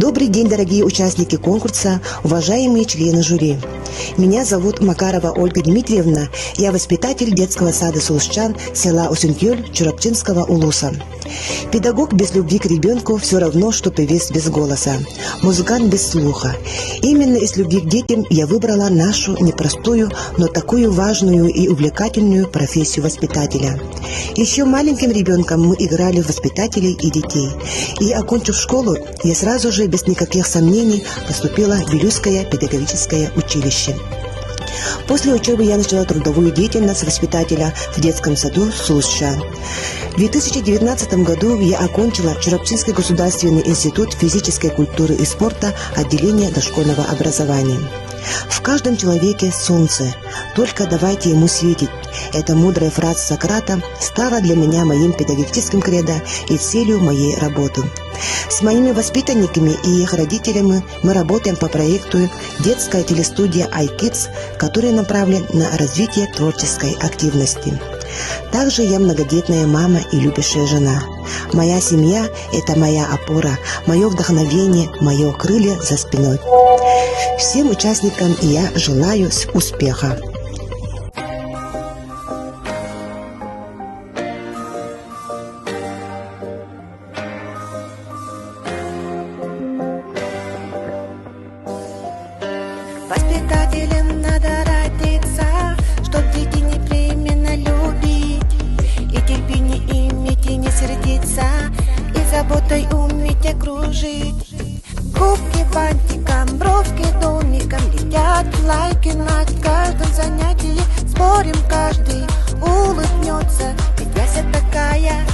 Добрый день, дорогие участники конкурса, уважаемые члены жюри. Меня зовут Макарова Ольга Дмитриевна, я воспитатель детского сада «Сулышчан» села Усюнкёль Чурапчинского улуса. Педагог без любви к ребенку все равно, что певец без голоса, музыкант без слуха. Именно из любви к детям я выбрала нашу непростую, но такую важную и увлекательную профессию воспитателя. Еще маленьким ребенком мы играли в воспитателей и детей. И, окончив школу, я сразу же, без никаких сомнений, поступила в Вилюйское педагогическое училище. После учебы я начала трудовую деятельность воспитателя в детском саду «Сулышчан». В 2019 году я окончила Чурапчинский государственный институт физической культуры и спорта отделения дошкольного образования. В каждом человеке солнце, только давайте ему светить. Эта мудрая фраза Сократа стала для меня моим педагогическим кредо и целью моей работы. С моими воспитанниками и их родителями мы работаем по проекту «Детская телестудия iKids», который направлен на развитие творческой активности. Также я многодетная мама и любящая жена. Моя семья – это моя опора, мое вдохновение, мое крылья за спиной. Всем участникам я желаю успеха. Воспитателем надо родиться, чтоб детей непременно любить, и терпение иметь, и не сердиться, и заботой уметь окружить. Губки бантиком, бровки домиком, летят лайки на каждом занятии. Спорим, каждый улыбнется, ведь я вся такая, я